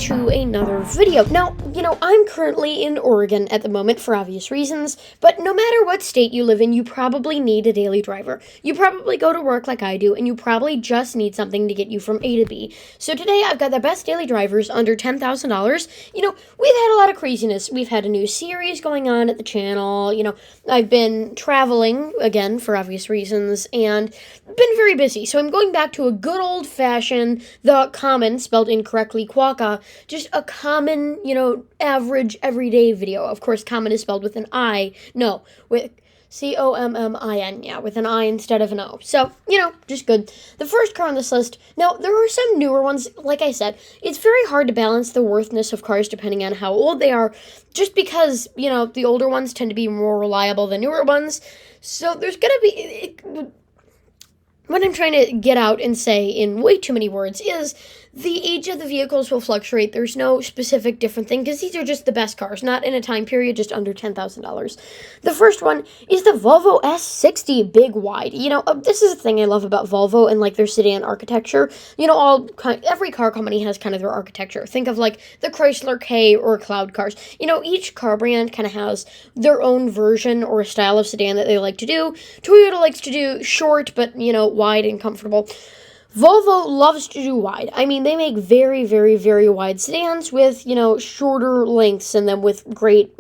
to another video. Now, I'm currently in Oregon at the moment for obvious reasons, but no matter what state you live in, you probably need a daily driver. You probably go to work like I do, and you probably just need something to get you from A to B. So today I've got the best daily drivers under $10,000. We've had a lot of craziness. We've had a new series going on at the channel. I've been traveling again for obvious reasons and been very busy. So I'm going back to a good old-fashioned, the common, spelled incorrectly, quokka, just a common, average, everyday video. Of course, common is spelled with an I. No, with COMMIN, yeah, with an I instead of an O. So, just good. The first car on this list, now, there are some newer ones. Like I said, it's very hard to balance the worthiness of cars depending on how old they are, just because, the older ones tend to be more reliable than newer ones. So there's going to be... What I'm trying to get out and say in way too many words is the age of the vehicles will fluctuate. There's no specific different thing because these are just the best cars, not in a time period just under $10,000. The first one is the Volvo S60 Big Wide. This is the thing I love about Volvo and their sedan architecture. Every car company has kind of their architecture. Think of the Chrysler K or Cloud cars. Each car brand kind of has their own version or style of sedan that they like to do. Toyota likes to do short, but wide and comfortable. Volvo loves to do wide. I mean, they make very, very, very wide sedans with, shorter lengths and then with great,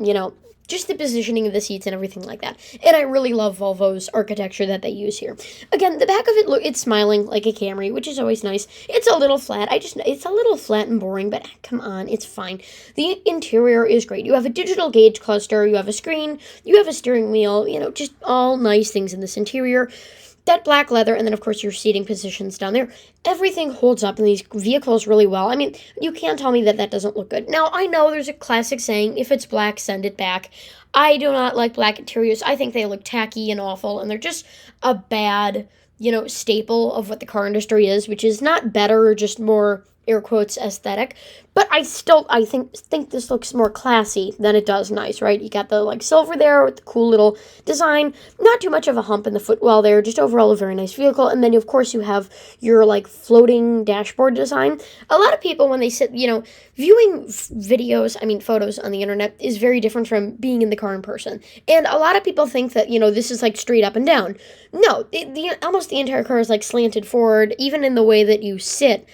just the positioning of the seats and everything like that. And I really love Volvo's architecture that they use here. Again, the back of it, it's smiling like a Camry, which is always nice. It's a little flat. It's a little flat and boring, but come on, it's fine. The interior is great. You have a digital gauge cluster, you have a screen, you have a steering wheel, just all nice things in this interior. That black leather, and then, of course, your seating positions down there. Everything holds up in these vehicles really well. I mean, you can't tell me that doesn't look good. Now, I know there's a classic saying, if it's black, send it back. I do not like black interiors. I think they look tacky and awful, and they're just a bad, staple of what the car industry is, which is not better or just more, air quotes, aesthetic. But I think this looks more classy than it does nice, right? You got the silver there with the cool little design. Not too much of a hump in the footwell there. Just overall a very nice vehicle. And then, of course, you have your floating dashboard design. A lot of people, when they sit, viewing photos on the internet is very different from being in the car in person. And a lot of people think that, this is straight up and down. No, almost the entire car is slanted forward, even in the way that you sit.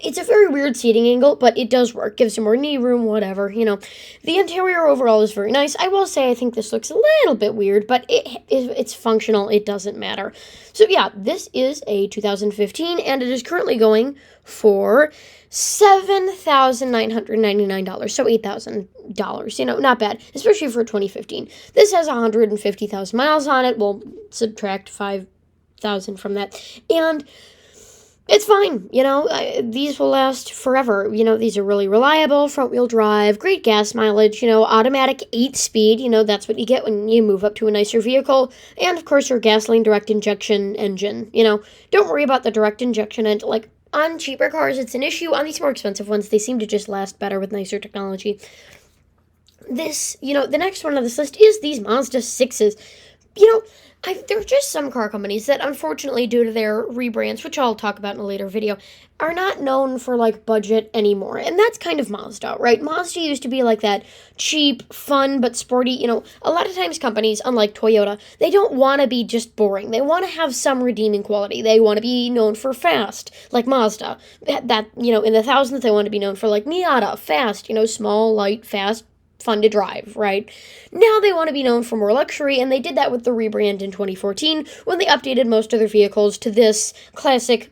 It's a very weird seating angle, but it does work. Gives you more knee room, whatever, The interior overall is very nice. I will say I think this looks a little bit weird, but it's functional. It doesn't matter. So, yeah, this is a 2015, and it is currently going for $7,999, so $8,000, not bad, especially for 2015. This has 150,000 miles on it. We'll subtract 5,000 from that, and it's fine, these will last forever. These are really reliable, front-wheel drive, great gas mileage, automatic 8-speed, that's what you get when you move up to a nicer vehicle, and, of course, your gasoline direct injection engine, Don't worry about the direct injection engine, on cheaper cars, it's an issue. On these more expensive ones, they seem to just last better with nicer technology. This, the next one on this list is these Mazda 6s. There are just some car companies that, unfortunately, due to their rebrands, which I'll talk about in a later video, are not known for, budget anymore. And that's kind of Mazda, right? Mazda used to be that cheap, fun, but sporty, a lot of times companies, unlike Toyota, they don't want to be just boring. They want to have some redeeming quality. They want to be known for fast, like Mazda. In the thousands, they want to be known for, Miata, fast, small, light, fast, fun to drive, right? Now they want to be known for more luxury, and they did that with the rebrand in 2014 when they updated most of their vehicles to this classic,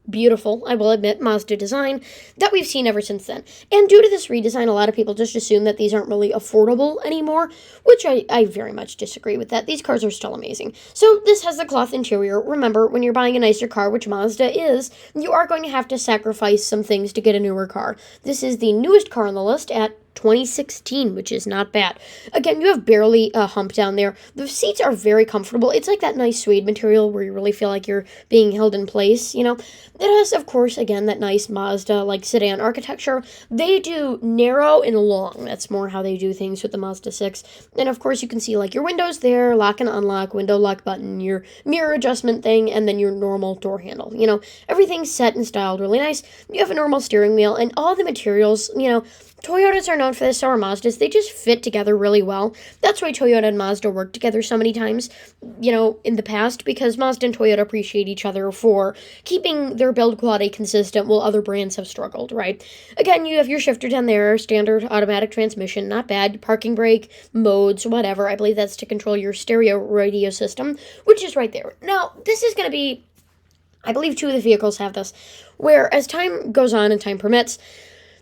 beautiful, I will admit, Mazda design that we've seen ever since then. And due to this redesign, a lot of people just assume that these aren't really affordable anymore, which I very much disagree with that. These cars are still amazing. So this has the cloth interior. Remember, when you're buying a nicer car, which Mazda is, you are going to have to sacrifice some things to get a newer car. This is the newest car on the list at 2016, which is not bad. Again, you have barely a hump down there. The seats are very comfortable. It's like that nice suede material where you really feel like you're being held in place, you know. It has, of course, again, that nice Mazda, like, sedan architecture. They do narrow and long. That's more how they do things with the Mazda 6. And, of course, you can see, like, your windows there, lock and unlock, window lock button, your mirror adjustment thing, and then your normal door handle. You know, everything's set and styled really nice. You have a normal steering wheel, and all the materials, you know, Toyotas are known for this, so are Mazdas. They just fit together really well. That's why Toyota and Mazda worked together so many times, you know, in the past, because Mazda and Toyota appreciate each other for keeping their build quality consistent while other brands have struggled, right? Again, you have your shifter down there, standard automatic transmission, not bad, parking brake, modes, whatever. I believe that's to control your stereo radio system, which is right there. Now, this is going to be, I believe 2 of the vehicles have this, where as time goes on and time permits,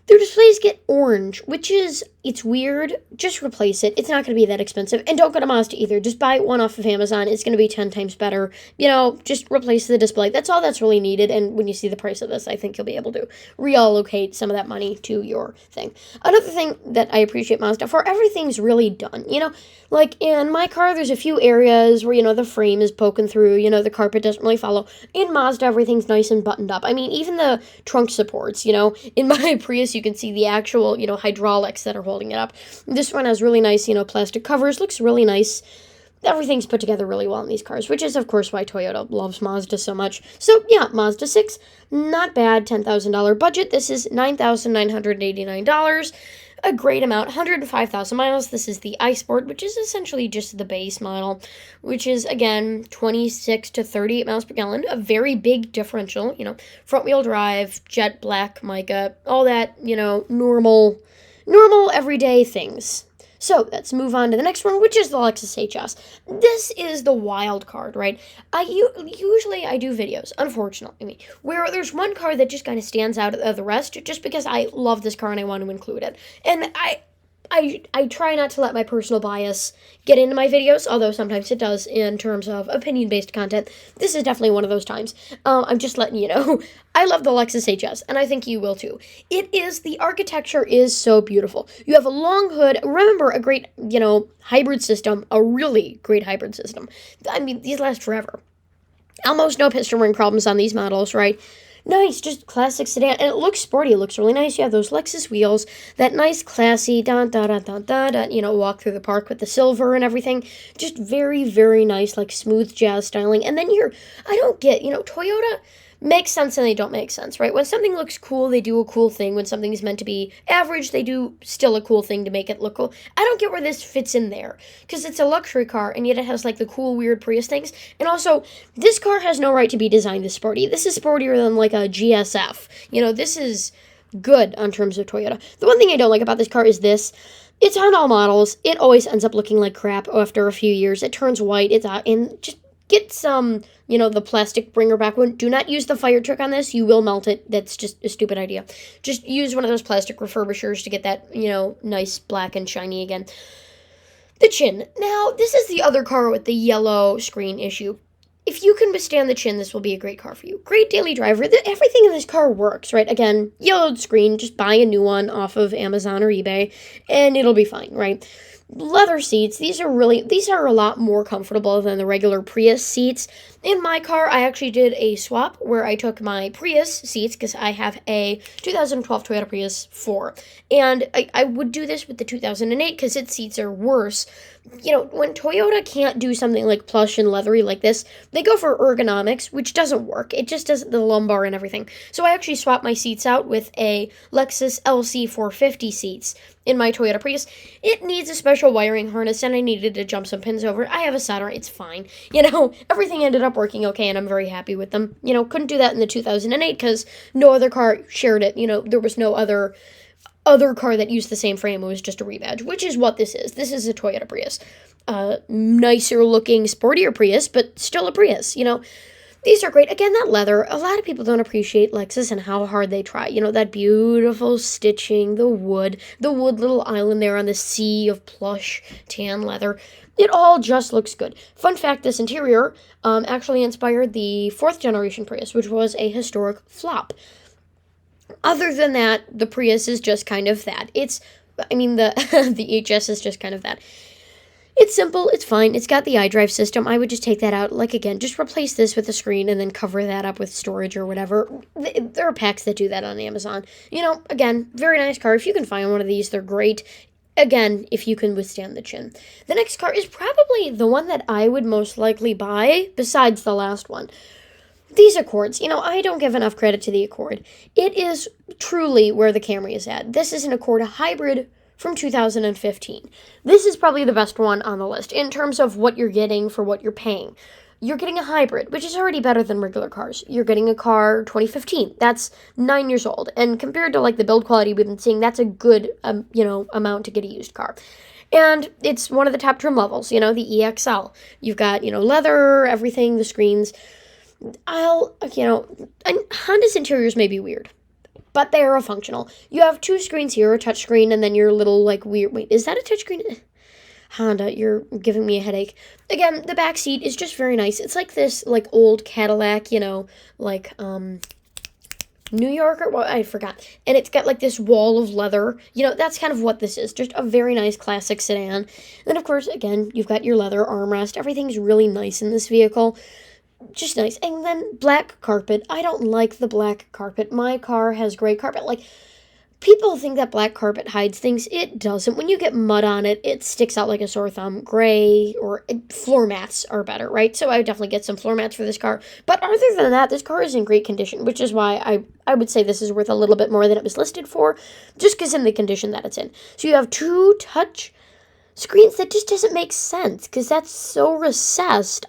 their displays get orange, which is, it's weird. Just replace it. It's not going to be that expensive. And don't go to Mazda either. Just buy one off of Amazon. It's going to be 10 times better. You know, just replace the display. That's all that's really needed. And when you see the price of this, I think you'll be able to reallocate some of that money to your thing. Another thing that I appreciate Mazda for, everything's really done. You know, like in my car, there's a few areas where, you know, the frame is poking through. You know, the carpet doesn't really follow. In Mazda, everything's nice and buttoned up. I mean, even the trunk supports, you know. In my Prius, you can see the actual, you know, hydraulics that are holding it up. This one has really nice, you know, plastic covers. Looks really nice. Everything's put together really well in these cars, which is, of course, why Toyota loves Mazda so much. So, yeah, Mazda 6, not bad, $10,000 budget. This is $9,989. A great amount, 105,000 miles. This is the iSport, which is essentially just the base model, which is, again, 26 to 38 miles per gallon. A very big differential, you know, front-wheel drive, jet black mica, all that, you know, normal everyday things. So let's move on to the next one, which is the Lexus HS. This is the wild card, right? Usually I do videos, unfortunately, where there's one car that just kind of stands out of the rest, just because I love this car and I want to include it. And I try not to let my personal bias get into my videos, although sometimes it does in terms of opinion-based content. This is definitely one of those times. I'm just letting you know. I love the Lexus HS, and I think you will too. The architecture is so beautiful. You have a long hood. Remember, a great, you know, hybrid system, a really great hybrid system. I mean, these last forever. Almost no piston ring problems on these models, right? Nice, just classic sedan, and it looks sporty. It looks really nice. You have those Lexus wheels, that nice, classy, you know, walk through the park with the silver and everything. Just very, very nice, like, smooth jazz styling. And then I don't get, you know, Toyota makes sense and they don't make sense, right? When something looks cool, they do a cool thing. When something is meant to be average, they do still a cool thing to make it look cool. I don't get where this fits in there, because it's a luxury car, and yet it has, like, the cool, weird Prius things. And also, this car has no right to be designed this sporty. This is sportier than, like, a GSF. You know, this is good on terms of Toyota. The one thing I don't like about this car is this. It's on all models. It always ends up looking like crap after a few years. It turns white. It's out, and just get some, you know, the plastic bringer back one. Do not use the fire trick on this. You will melt it. That's just a stupid idea. Just use one of those plastic refurbishers to get that, you know, nice black and shiny again. The chin. Now, this is the other car with the yellow screen issue. If you can withstand the chin, this will be a great car for you. Great daily driver. Everything in this car works, right? Again, yellowed screen. Just buy a new one off of Amazon or eBay, and it'll be fine, right? Leather seats, these are a lot more comfortable than the regular Prius seats. In my car, I actually did a swap where I took my Prius seats, because I have a 2012 Toyota Prius 4, and I would do this with the 2008 because its seats are worse. You know, when Toyota can't do something like plush and leathery like this, they go for ergonomics, which doesn't work. It just doesn't, the lumbar and everything. So I actually swapped my seats out with a Lexus LC450 seats in my Toyota Prius. It needs a special wiring harness, and I needed to jump some pins over it. I have a solder. It's fine. You know, everything ended up working okay, and I'm very happy with them. You know, couldn't do that in the 2008 because no other car shared it. You know, there was no other car that used the same frame. It was just a rebadge, which is what this is. This is a Toyota Prius. Nicer looking, sportier Prius, but still a Prius, you know. These are great. Again, that leather, a lot of people don't appreciate Lexus and how hard they try. You know, that beautiful stitching, the wood little island there on the sea of plush tan leather. It all just looks good. Fun fact, this interior actually inspired the 4th generation Prius, which was a historic flop. Other than that, the Prius is just kind of that. It's I mean, the the HS is just kind of that. It's simple, it's fine, it's got the iDrive system. I would just take that out, like, again, just replace this with a screen and then cover that up with storage or whatever. There are packs that do that on Amazon. Again, very nice car. If you can find one of these, they're great. Again, if you can withstand the chin. The next car is probably the one that I would most likely buy, besides the last one. These Accords, I don't give enough credit to the Accord. It is truly where the Camry is at. This is an Accord hybrid from 2015. This is probably the best one on the list in terms of what you're getting for what you're paying. You're getting a hybrid, which is already better than regular cars. You're getting a car 2015. That's 9 years old. And compared to, like, the build quality we've been seeing, that's a good, amount to get a used car. And it's one of the top trim levels, the EXL. You've got, leather, everything, the screens. And Honda's interiors may be weird, but they are functional. You have two screens here, a touchscreen, and then your little, like, weird... Wait, is that a touchscreen? Honda, you're giving me a headache. Again, the back seat is just very nice. It's like this, like, old Cadillac, New York, or what? I forgot. And it's got, like, this wall of leather. That's kind of what this is. Just a very nice classic sedan. And then, of course, again, you've got your leather armrest. Everything's really nice in this vehicle. Just nice. And then black carpet. I don't like the black carpet. My car has gray carpet. Like, people think that black carpet hides things. It doesn't. When you get mud on it, it sticks out like a sore thumb. Gray or floor mats are better, right? So I would definitely get some floor mats for this car. But other than that, this car is in great condition, which is why I would say this is worth a little bit more than it was listed for, just because in the condition that it's in. So you have two touch screens. That just doesn't make sense, because that's so recessed.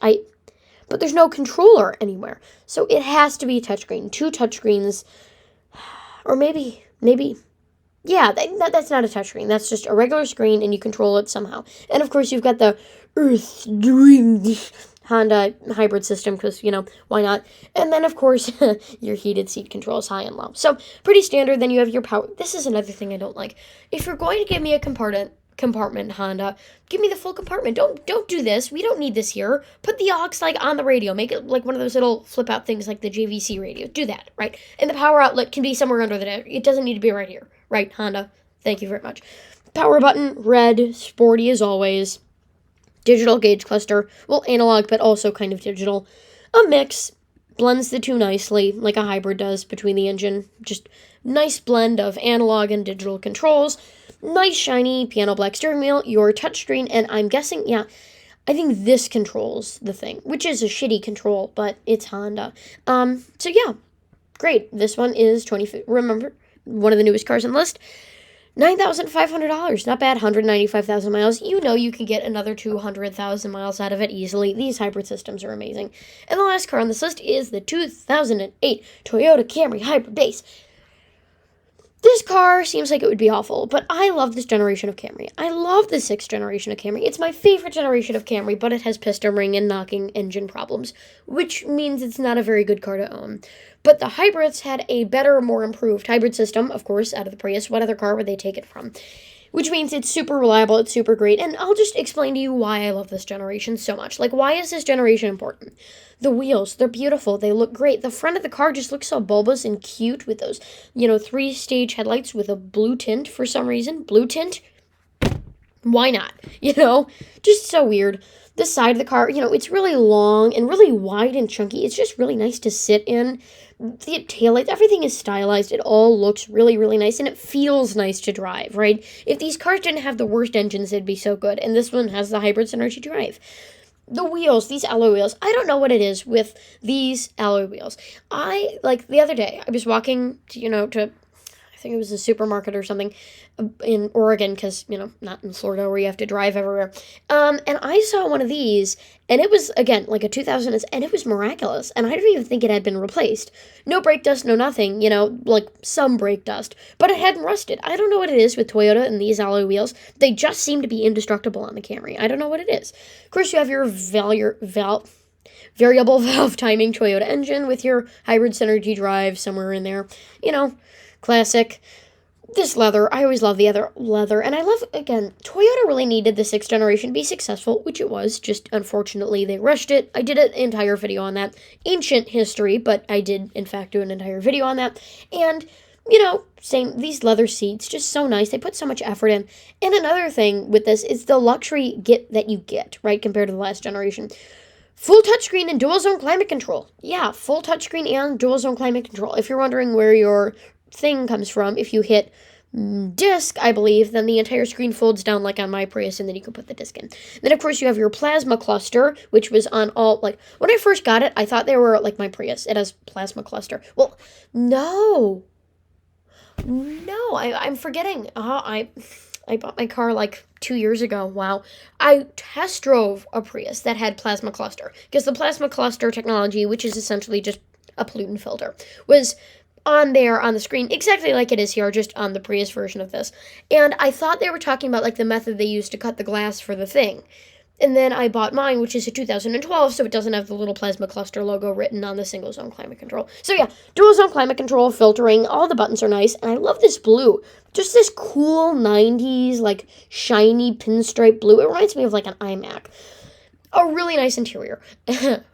But there's no controller anywhere. So it has to be touchscreen. Two touchscreens. Or maybe, yeah, that's not a touchscreen. That's just a regular screen, and you control it somehow. And, of course, you've got the Earth Dream Honda hybrid system, because, why not? And then, of course, your heated seat controls, high and low. So, pretty standard. Then you have your power. This is another thing I don't like. If you're going to give me a compartment, Honda, give me the full compartment. Don't do this. We don't need this here. Put the aux, like, on the radio. Make it like one of those little flip out things like the JVC radio. Do that, right? And the power outlet can be somewhere under the... It doesn't need to be right here. Right, Honda? Thank you very much. Power button, red, sporty as always. Digital gauge cluster. Well, analog, but also kind of digital. A mix. Blends the two nicely, like a hybrid does, between the engine. Just nice blend of analog and digital controls. Nice shiny piano black steering wheel, your touchscreen, and I'm guessing, I think this controls the thing, which is a shitty control, but it's Honda. So yeah, great. This one is remember, one of the newest cars on the list. $9,500, not bad. 195,000 miles. You can get another 200,000 miles out of it easily. These hybrid systems are amazing. And the last car on this list is the 2008 Toyota Camry Hybrid Base. This car seems like it would be awful, but I love this generation of Camry. I love the 6th generation of Camry. It's my favorite generation of Camry, but it has piston ring and knocking engine problems, which means it's not a very good car to own. But the hybrids had a better, more improved hybrid system, of course, out of the Prius. What other car would they take it from? Which means it's super reliable, it's super great, and I'll just explain to you why I love this generation so much. Like, why is this generation important? The wheels, they're beautiful, they look great. The front of the car just looks so bulbous and cute with those, 3-stage headlights with a blue tint for some reason. Blue tint? Why not? Just so weird. The side of the car, it's really long and really wide and chunky. It's just really nice to sit in. The taillights, everything is stylized. It all looks really, really nice, and it feels nice to drive, right? If these cars didn't have the worst engines, they'd be so good, and this one has the hybrid synergy drive. The wheels, these alloy wheels, I don't know what it is with these alloy wheels. The other day, I was walking, to I think it was a supermarket or something in Oregon, because, not in Florida where you have to drive everywhere. And I saw one of these, and it was, again, like a 2000s, and it was miraculous. And I didn't even think it had been replaced. No brake dust, no nothing, like some brake dust. But it hadn't rusted. I don't know what it is with Toyota and these alloy wheels. They just seem to be indestructible on the Camry. I don't know what it is. Of course, you have your variable valve timing Toyota engine with your hybrid synergy drive somewhere in there. Classic. This leather, I always love the other leather, and I love, again, Toyota really needed the 6th generation to be successful, which it was, just unfortunately they rushed it. I did an entire video on that. Ancient history, but I did, in fact, do an entire video on that. And Same, these leather seats, just so nice. They put so much effort in. And another thing with this is the luxury that you get, right, compared to the last generation. Full touchscreen and dual zone climate control. Yeah, full touchscreen and dual zone climate control. If you're wondering where your thing comes from, if you hit disc, I believe, then the entire screen folds down like on my Prius, and then you can put the disc in. Then, of course, you have your plasma cluster, which was on all, like, when I first got it, I thought they were like my Prius. It has plasma cluster. Well, no, I'm forgetting. I bought my car like 2 years ago. Wow. I test drove a Prius that had plasma cluster, because the plasma cluster technology, which is essentially just a pollutant filter, was on there on the screen exactly like it is here, just on the Prius version of this. And I thought they were talking about like the method they used to cut the glass for the thing. And then I bought mine, which is a 2012, so it doesn't have the little plasma cluster logo written on the single zone climate control. So yeah, dual zone climate control, filtering, all the buttons are nice, and I love this blue. Just this cool 90s, like, shiny pinstripe blue. It reminds me of like an iMac. A really nice interior.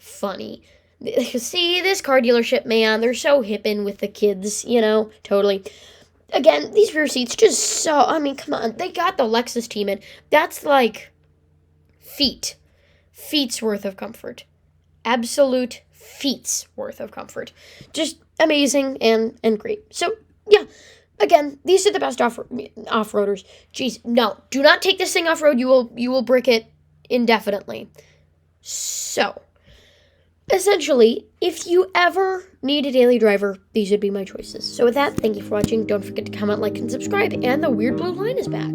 Funny. See, this car dealership, man, they're so hippin' with the kids, totally. Again, these rear seats just so, I mean, come on, they got the Lexus team in. That's like feet's worth of comfort. Absolute feet's worth of comfort. Just amazing and great. So, yeah, again, these are the best off-roaders. Jeez, no, do not take this thing off-road. You will brick it indefinitely. So, essentially, if you ever need a daily driver, these would be my choices. So with that, thank you for watching. Don't forget to comment, like, and subscribe. And the weird blue line is back.